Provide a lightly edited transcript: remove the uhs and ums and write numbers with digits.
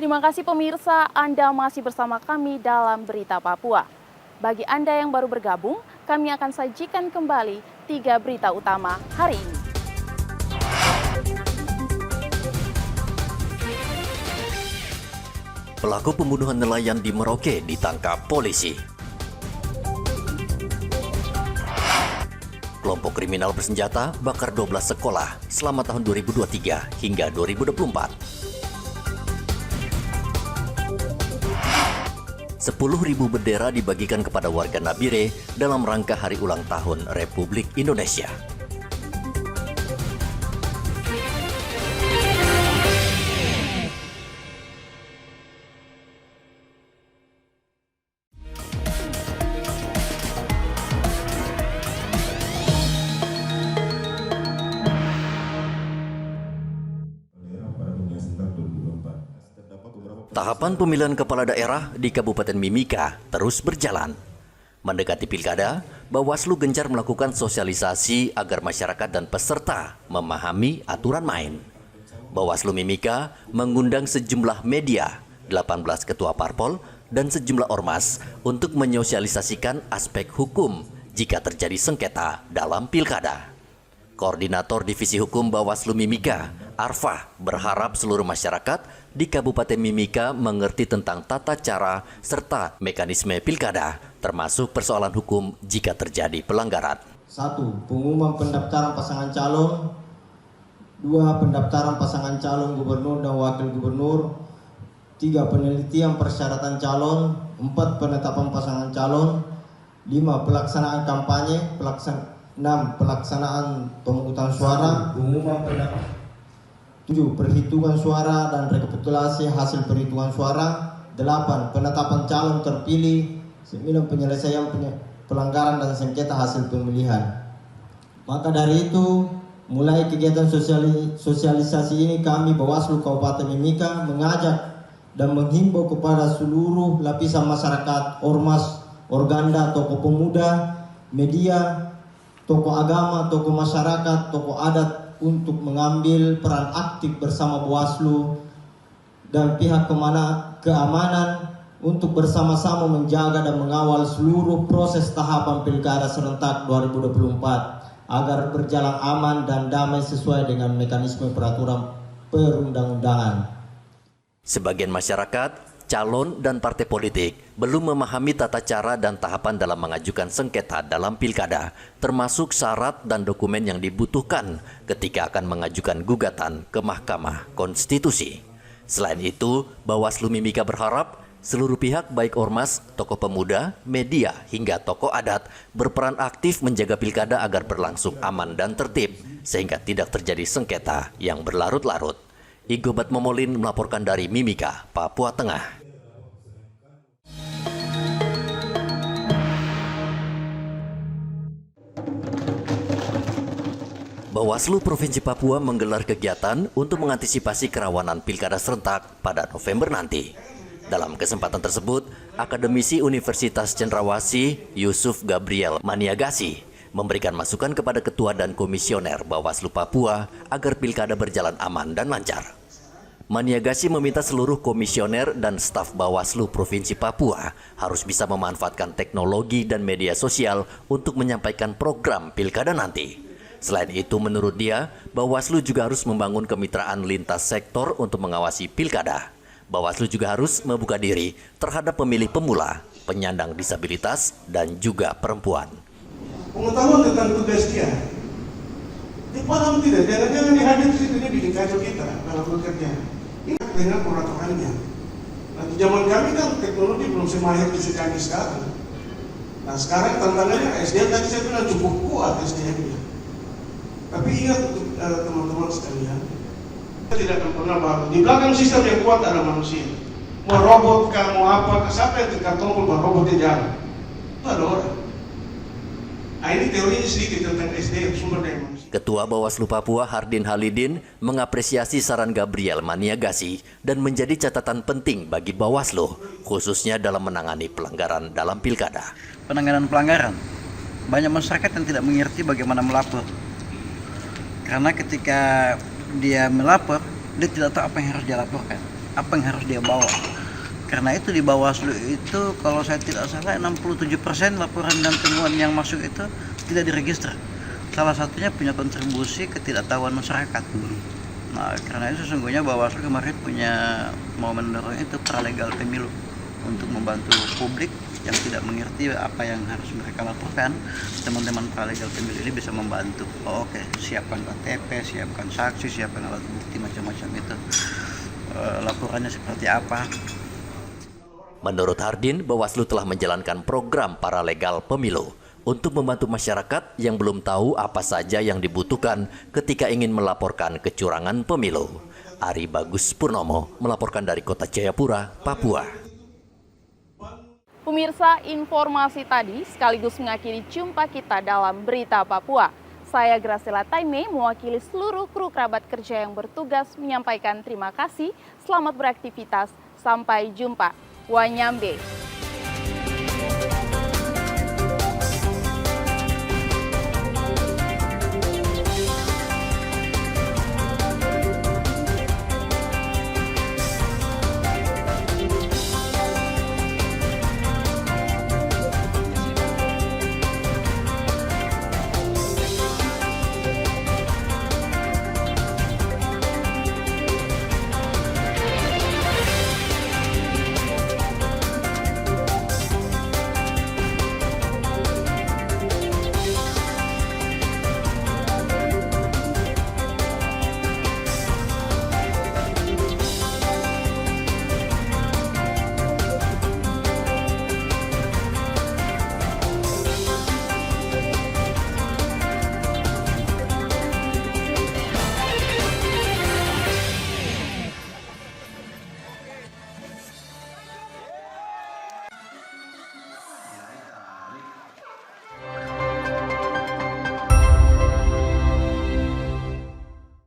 Terima kasih pemirsa, Anda masih bersama kami dalam Berita Papua. Bagi Anda yang baru bergabung, kami akan sajikan kembali 3 berita utama hari ini. Pelaku pembunuhan nelayan di Merauke ditangkap polisi. Kelompok kriminal bersenjata bakar 12 sekolah selama tahun 2023 hingga 2024. 10.000 bendera dibagikan kepada warga Nabire dalam rangka hari ulang tahun Republik Indonesia. Tahapan pemilihan kepala daerah di Kabupaten Mimika terus berjalan. Mendekati pilkada, Bawaslu gencar melakukan sosialisasi agar masyarakat dan peserta memahami aturan main. Bawaslu Mimika mengundang sejumlah media, 18 ketua parpol, dan sejumlah ormas untuk menyosialisasikan aspek hukum jika terjadi sengketa dalam pilkada. Koordinator Divisi Hukum Bawaslu Mimika, Arfah, berharap seluruh masyarakat di Kabupaten Mimika mengerti tentang tata cara serta mekanisme pilkada, termasuk persoalan hukum jika terjadi pelanggaran. 1. Pengumuman pendaftaran pasangan calon. 2. Pendaftaran pasangan calon gubernur dan wakil gubernur. 3. Penelitian persyaratan calon. 4. Penetapan pasangan calon. 5. Pelaksanaan kampanye. 6. Pelaksanaan pemungutan suara. Pengumuman pendaftaran. 7. Perhitungan suara dan rekapitulasi hasil perhitungan suara. 8. Penetapan calon terpilih. 9. Penyelesaian pelanggaran dan sengketa hasil pemilihan. Maka dari itu, mulai kegiatan sosialisasi ini kami Bawaslu Kabupaten Mimika mengajak dan menghimbau kepada seluruh lapisan masyarakat, ormas, organda, tokoh pemuda, media, tokoh agama, tokoh masyarakat, tokoh adat untuk mengambil peran aktif bersama Bawaslu dan pihak keamanan untuk bersama-sama menjaga dan mengawal seluruh proses tahapan pilkada serentak 2024 agar berjalan aman dan damai sesuai dengan mekanisme peraturan perundang-undangan. Sebagian masyarakat, calon dan partai politik belum memahami tata cara dan tahapan dalam mengajukan sengketa dalam pilkada, termasuk syarat dan dokumen yang dibutuhkan ketika akan mengajukan gugatan ke Mahkamah Konstitusi. Selain itu, Bawaslu Mimika berharap seluruh pihak baik ormas, tokoh pemuda, media, hingga tokoh adat berperan aktif menjaga pilkada agar berlangsung aman dan tertib, sehingga tidak terjadi sengketa yang berlarut-larut. Igobat Momolin melaporkan dari Mimika, Papua Tengah. Bawaslu Provinsi Papua menggelar kegiatan untuk mengantisipasi kerawanan pilkada serentak pada November nanti. Dalam kesempatan tersebut, akademisi Universitas Cendrawasih Yusuf Gabriel Maniagasi memberikan masukan kepada ketua dan komisioner Bawaslu Papua agar pilkada berjalan aman dan lancar. Maniagasi meminta seluruh komisioner dan staf Bawaslu Provinsi Papua harus bisa memanfaatkan teknologi dan media sosial untuk menyampaikan program pilkada nanti. Selain itu, menurut dia, Bawaslu juga harus membangun kemitraan lintas sektor untuk mengawasi pilkada. Bawaslu juga harus membuka diri terhadap pemilih pemula, penyandang disabilitas, dan juga perempuan. Pengetahuan tentang tugas dia, dipaham tidak? Jangan dihadir di situ, bikin kacau kita dalam bekerja. Ingat dengan peraturannya. Nanti zaman kami kan teknologi belum semahir dan secanggih sekarang. Nah sekarang tantangannya SDM tadi saya bilang cukup kuat SDM-nya. Tapi ingat teman-teman sekalian, kita tidak akan pernah bahwa di belakang sistem yang kuat ada manusia. Mau robot kah, mau apa, siapa yang tekan tombol bahwa robotnya jalan? Itu ada orang. Nah ini teorinya sedikit tentang SDM, sumber daya manusia. Ketua Bawaslu Papua Hardin Halidin mengapresiasi saran Gabriel Maniagasi dan menjadi catatan penting bagi Bawaslu, khususnya dalam menangani pelanggaran dalam pilkada. Penanganan pelanggaran, banyak masyarakat yang tidak mengerti bagaimana melapor. Karena ketika dia melapor, dia tidak tahu apa yang harus dia laporkan. apa yang harus dia bawa. Karena itu di Bawaslu itu kalau saya tidak salah 67% laporan dan temuan yang masuk itu tidak diregister. Salah satunya punya kontribusi ketidaktahuan masyarakat. Nah, karena itu sesungguhnya Bawaslu kemarin mau mendorong itu paralegal pemilu untuk membantu publik yang tidak mengerti apa yang harus mereka laporkan. Teman-teman paralegal pemilu ini bisa membantu. Oh, oke, siapkan KTP, siapkan saksi, siapkan alat bukti macam-macam itu. Laporannya seperti apa? Menurut Hardin, Bawaslu telah menjalankan program paralegal pemilu untuk membantu masyarakat yang belum tahu apa saja yang dibutuhkan ketika ingin melaporkan kecurangan pemilu. Ari Bagus Purnomo melaporkan dari Kota Jayapura, Papua. Pemirsa, informasi tadi sekaligus mengakhiri jumpa kita dalam Berita Papua. Saya Graciela Taime mewakili seluruh kru kerabat kerja yang bertugas menyampaikan terima kasih, selamat beraktivitas, sampai jumpa. Wanyambe.